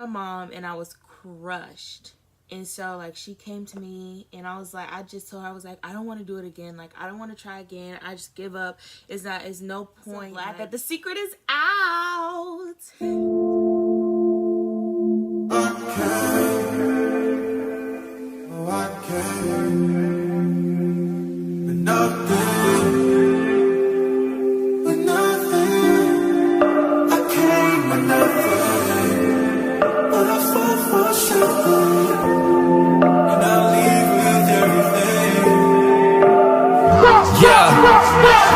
my mom and I was crushed. And so like she came to me and I was like, I just told her, I was like, I don't want to do it again. Like I don't want to try again. I just give up. It's no point. So glad that the secret is out.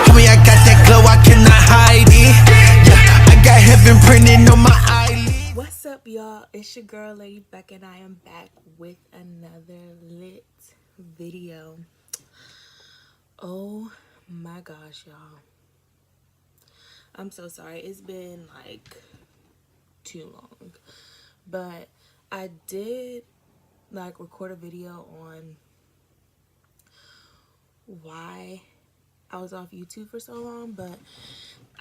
Homie, I got that glow, I cannot hide it. Yeah, I got heaven printed on my eyelid. What's up, y'all? It's your girl, Lady Beckaa, and I am back with another lit video. Oh my gosh, y'all. I'm so sorry. It's been like too long. But I did like record a video on why I was off YouTube for so long, but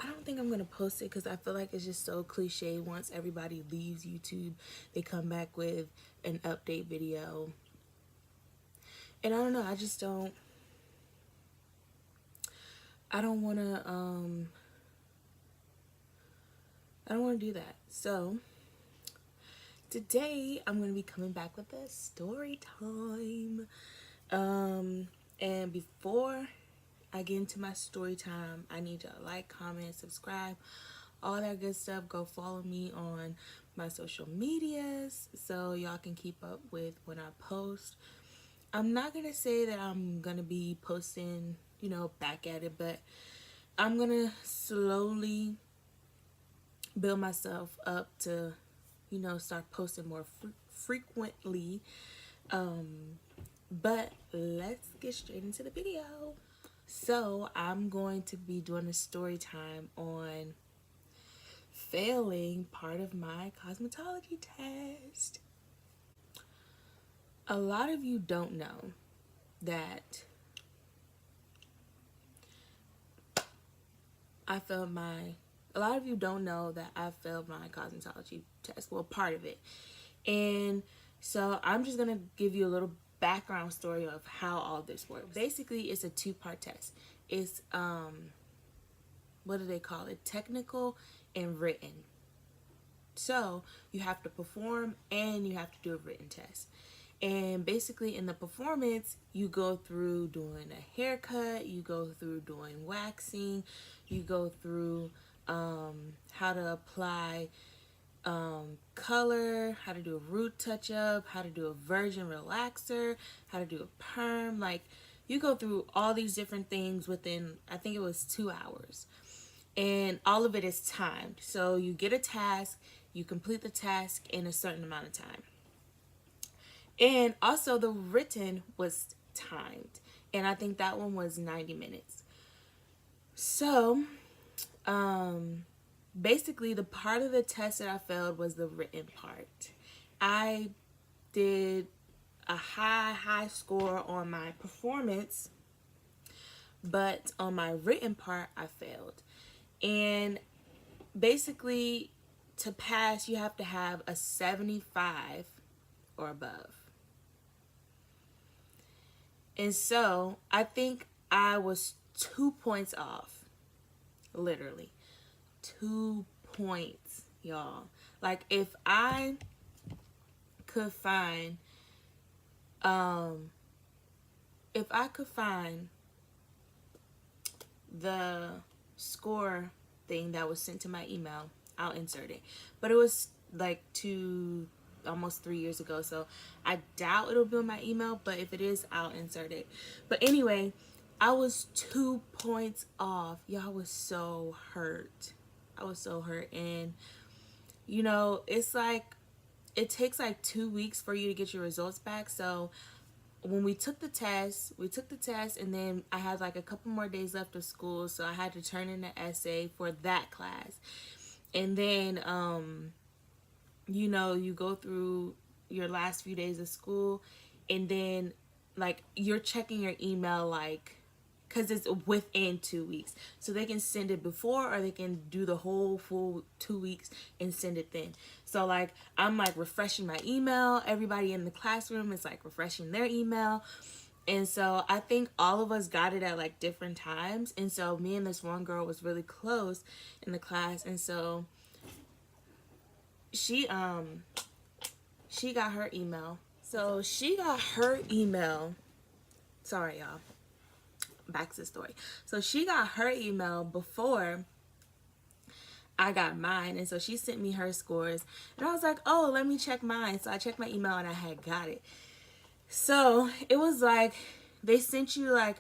I don't think I'm gonna post it because I feel like it's just so cliche. Once everybody leaves YouTube, they come back with an update video, and I don't know, I just don't want to do that. So today I'm gonna be coming back with a story time. And before I get into my story time, I need to like, comment, subscribe, all that good stuff. Go follow me on my social medias so y'all can keep up with when I post. I'm not gonna say that I'm gonna be posting, back at it, but I'm gonna slowly build myself up to, start posting more frequently. But let's get straight into the video. So I'm going to be doing a story time on failing part of my cosmetology test. A lot of you don't know that I failed my cosmetology test. Well, part of it. And so I'm just gonna give you a little background story of how all this works. Basically, it's a two-part test. It's what do they call it? Technical and written. So you have to perform and you have to do a written test. And basically in the performance, you go through doing a haircut, you go through doing waxing, you go through how to apply color, how to do a root touch up, how to do a virgin relaxer, how to do a perm. Like, you go through all these different things within, I think it was 2 hours, and all of it is timed. So you get a task, you complete the task in a certain amount of time, and also the written was timed, and I think that one was 90 minutes. So basically, the part of the test that I failed was the written part. I did a high score on my performance, but on my written part, I failed. And basically, to pass, you have to have a 75 or above. And so, I think I was 2 points off, literally. 2 points, y'all. Like, if I could find the score thing that was sent to my email, I'll insert it. But it was like almost 3 years ago, so I doubt it'll be on my email, but if it is, I'll insert it. But anyway, I was 2 points off. Y'all, was so hurt. I was so hurt. And it's like it takes like 2 weeks for you to get your results back. So when we took the test, and then I had like a couple more days left of school, so I had to turn in an essay for that class. And then you go through your last few days of school, and then like you're checking your email like because it's within 2 weeks. So they can send it before, or they can do the whole full 2 weeks and send it then. So like I'm like refreshing my email. Everybody in the classroom is like refreshing their email. And so I think all of us got it at like different times. And so me and this one girl was really close in the class. And so she got her email. So she got her email. Sorry, y'all. Back to the story. So she got her email before I got mine. And so she sent me her scores. And I was like, oh, let me check mine. So I checked my email and I had got it. So it was like they sent you like,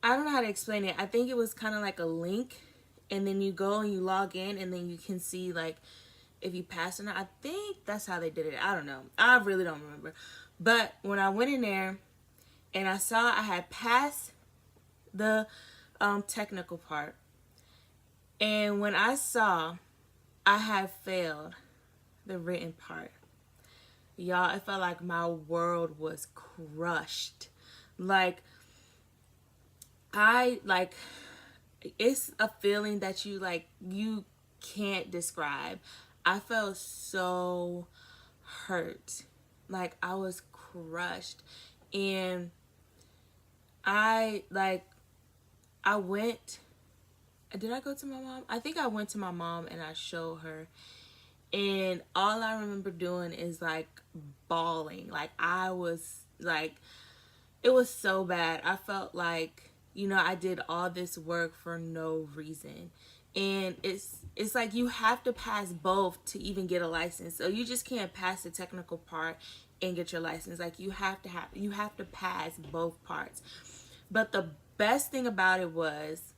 I don't know how to explain it. I think it was kind of like a link, and then you go and you log in, and then you can see like if you passed or not. I think that's how they did it. I don't know. I really don't remember. But when I went in there and I saw I had passed the technical part, and when I saw I had failed the written part, y'all, it felt like my world was crushed. Like, it's a feeling that you can't describe. I felt so hurt. Like, I was crushed. And I went, did I go to my mom? I think I went to my mom and I showed her. And all I remember doing is like bawling. Like I was like, it was so bad. I felt like, I did all this work for no reason. And it's like you have to pass both to even get a license. So you just can't pass the technical part and get your license. Like you have to pass both parts. But the best thing about it was,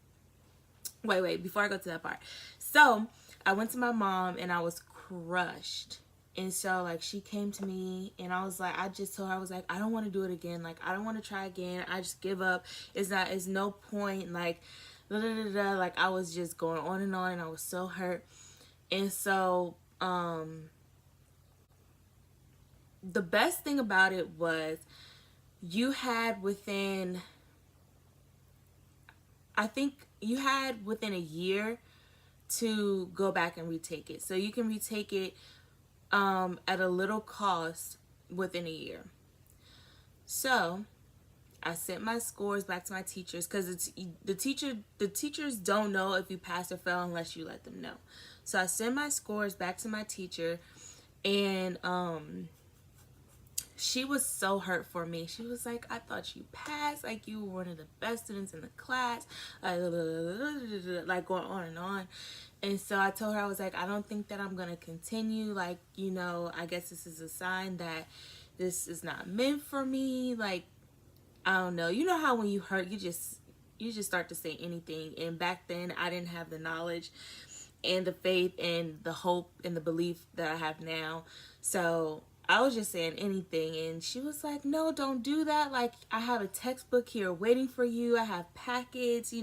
wait, before I go to that part. So I went to my mom and I was crushed. And so like she came to me and I was like, I just told her, I was like, I don't want to do it again. Like I don't want to try again. I just give up. It's no point. Like, like I was just going on and on and I was so hurt. And so, the best thing about it was I think you had within a year to go back and retake it. So you can retake it at a little cost within a year. So I sent my scores back to my teachers because the teachers don't know if you pass or fail unless you let them know. So I sent my scores back to my teacher, and she was so hurt for me. She was like, I thought you passed, like you were one of the best students in the class, like going on and on. And so I told her, I was like, I don't think that I'm going to continue. Like, I guess this is a sign that this is not meant for me. Like, I don't know. You know how when you hurt, you just start to say anything. And back then I didn't have the knowledge and the faith and the hope and the belief that I have now. So I was just saying anything, and she was like, no, don't do that. Like, I have a textbook here waiting for you. I have packets,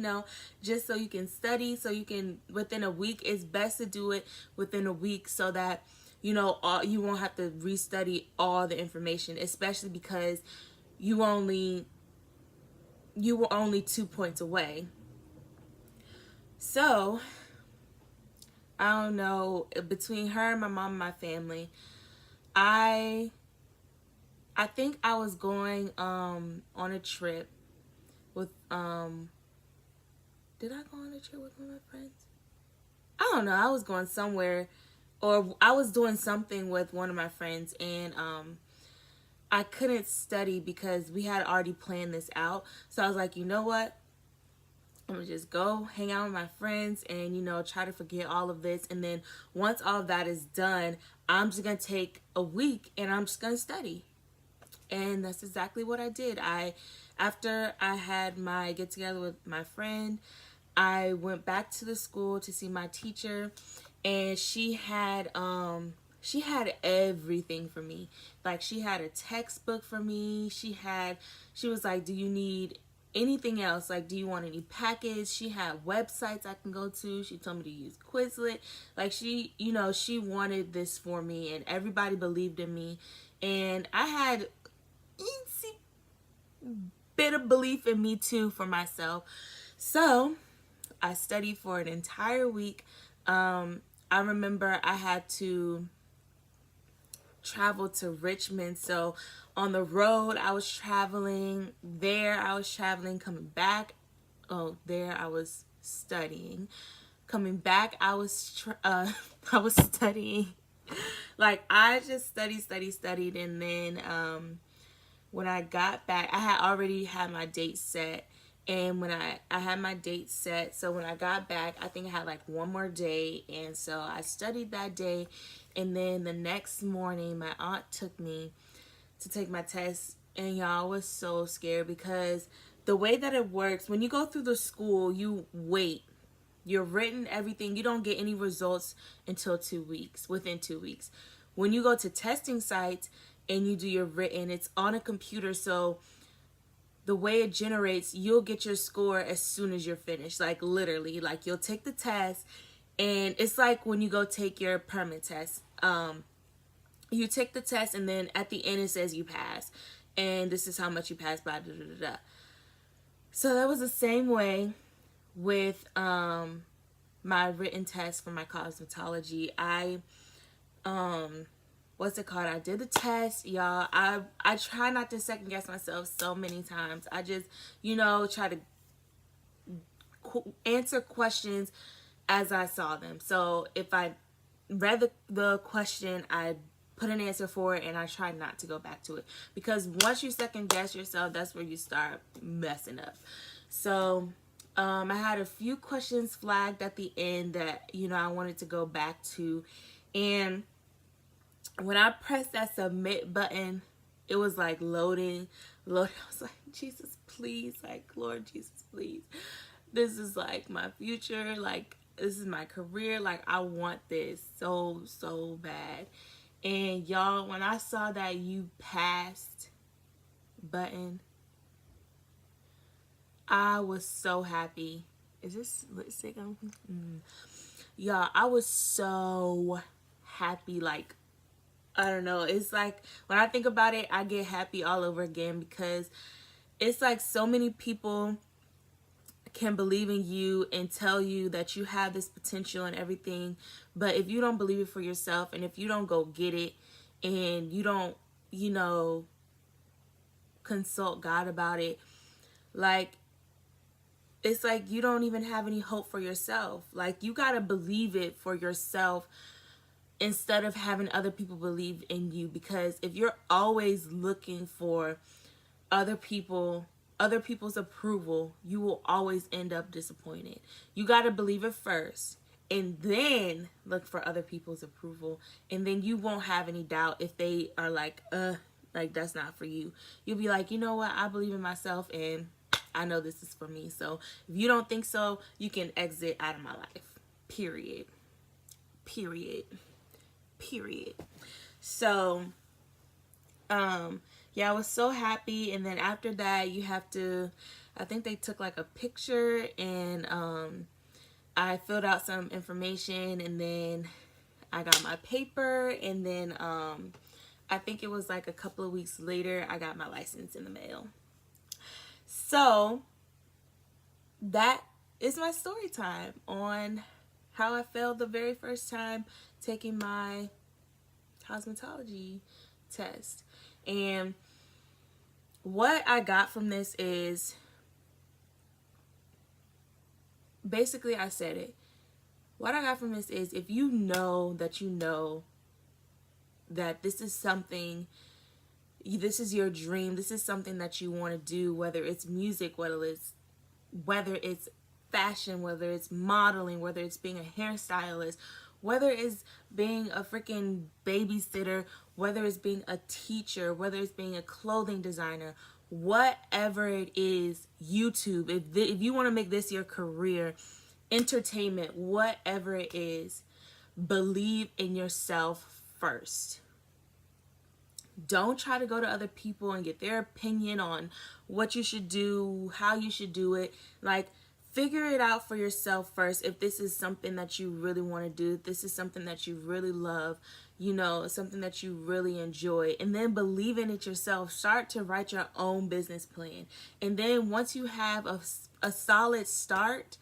just so you can study, so you can, within a week, it's best to do it within a week so that, you won't have to restudy all the information, especially because you were only 2 points away. So, I don't know, between her and my mom and my family, I think I was going on a trip with did I go on a trip with one of my friends? I don't know. I was going somewhere, or I was doing something with one of my friends, and I couldn't study because we had already planned this out. So I was like, you know what? I'm gonna just go hang out with my friends and, try to forget all of this. And then once all of that is done, I'm just gonna take a week and I'm just gonna study. And that's exactly what I did. After I had my get together with my friend, I went back to the school to see my teacher, and she had everything for me. Like, she had a textbook for me. She was like, do you need anything else? Like, do you want any package? She had websites I can go to. She told me to use Quizlet. Like, she wanted this for me, and everybody believed in me. And I had bit of belief in me too for myself. So I studied for an entire week. I remember I had to travel to Richmond. So on the road, I was traveling. There, I was traveling. Coming back, oh, there I was studying. Coming back, I was I was studying. Like I just studied, and then when I got back, I had already had my date set. And when I had my date set, so when I got back, I think I had like one more day. And so I studied that day. And then the next morning, my aunt took me to take my test. And y'all, was so scared because the way that it works, when you go through the school, you wait. You're written everything. You don't get any results until 2 weeks, within 2 weeks. When you go to testing sites and you do your written, it's on a computer. So the way it generates, you'll get your score as soon as you're finished. Like literally, like you'll take the test, and it's like when you go take your permit test. You take the test, and then at the end it says you pass, and this is how much you pass by. So that was the same way with my written test for my cosmetology. I what's it called? I did the test, y'all. I try not to second guess myself so many times. I just, try to answer questions as I saw them. So if I read the question, I put an answer for it, and I try not to go back to it, because once you second guess yourself, that's where you start messing up. So I had a few questions flagged at the end that I wanted to go back to, and when I pressed that submit button, it was like loading. I was like, Jesus, please, like, Lord Jesus, please. This is like my future. Like, this is my career. Like, I want this so, so bad. And y'all, when I saw that you passed button, I was so happy. Is this lipstick? Y'all, I was so happy. Like, I don't know. It's like when I think about it, I get happy all over again, because it's like so many people can believe in you and tell you that you have this potential and everything. But if you don't believe it for yourself, and if you don't go get it, and you don't, consult God about it, like, it's like you don't even have any hope for yourself. Like, you got to believe it for yourself instead of having other people believe in you. Because if you're always looking for other people's approval, you will always end up disappointed. You got to believe it first, and then look for other people's approval, and then you won't have any doubt if they are like that's not for you. You'll be like, you know what, I believe in myself, and I know this is for me. So if you don't think so, you can exit out of my life. Period. So yeah, I was so happy. And then after that, you have to, I think they took like a picture, and I filled out some information, and then I got my paper, and then I think it was like a couple of weeks later, I got my license in the mail. So that is my story time on how I failed the very first time taking my cosmetology test. And what I got from this is, basically, I said it. What I got from this is, if you know that this is something, this is your dream, this is something that you want to do, whether it's music, whether it's fashion, whether it's modeling, whether it's being a hairstylist, whether it's being a freaking babysitter, whether it's being a teacher, whether it's being a clothing designer, whatever it is, YouTube, if you want to make this your career, entertainment, whatever it is, believe in yourself first. Don't try to go to other people and get their opinion on what you should do, how you should do it. Like, figure it out for yourself first. If this is something that you really want to do, if this is something that you really love, something that you really enjoy, and then believe in it yourself. Start to write your own business plan. And then once you have a solid start,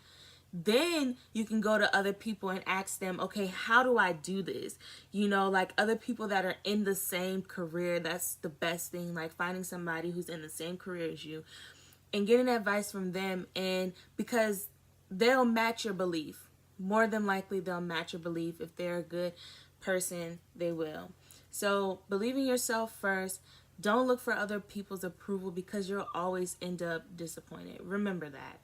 then you can go to other people and ask them, okay, how do I do this? Like other people that are in the same career. That's the best thing, like finding somebody who's in the same career as you and getting advice from them. And because they'll match your belief. More than likely, they'll match your belief. If they're a good person, they will. So believe in yourself first. Don't look for other people's approval, because you'll always end up disappointed. Remember that.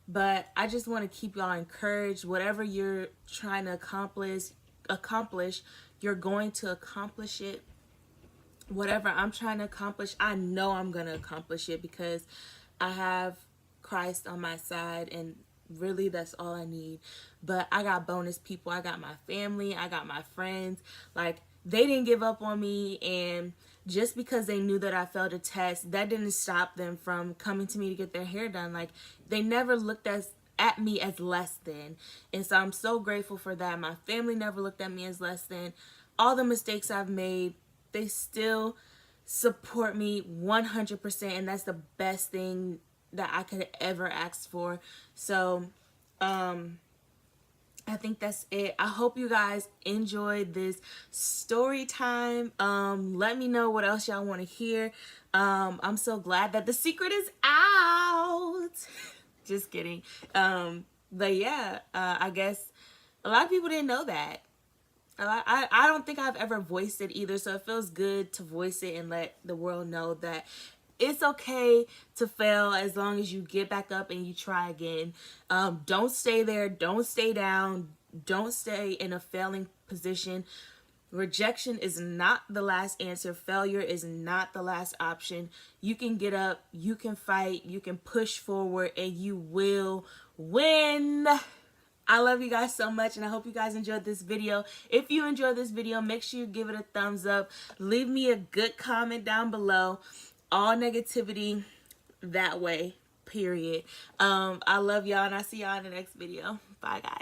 But I just want to keep y'all encouraged. Whatever you're trying to accomplish, you're going to accomplish it. Whatever I'm trying to accomplish, I know I'm going to accomplish it, because I have Christ on my side, and really that's all I need. But I got bonus people. I got my family. I got my friends. Like, they didn't give up on me, and just because they knew that I failed a test, that didn't stop them from coming to me to get their hair done. Like, they never looked at me as less than. And so I'm so grateful for that. My family never looked at me as less than. All the mistakes I've made, they still support me 100%, and that's the best thing that I could ever ask for. So I think that's it. I hope you guys enjoyed this story time. Let me know what else y'all want to hear. I'm so glad that the secret is out. Just kidding. But yeah, I guess a lot of people didn't know that. I don't think I've ever voiced it either, so it feels good to voice it and let the world know that it's okay to fail as long as you get back up and you try again. Don't stay there. Don't stay down. Don't stay in a failing position. Rejection is not the last answer. Failure is not the last option. You can get up. You can fight. You can push forward, and you will win. I love you guys so much, and I hope you guys enjoyed this video. If you enjoyed this video, make sure you give it a thumbs up. Leave me a good comment down below. All negativity that way, period. I love y'all, and I'll see y'all in the next video. Bye, guys.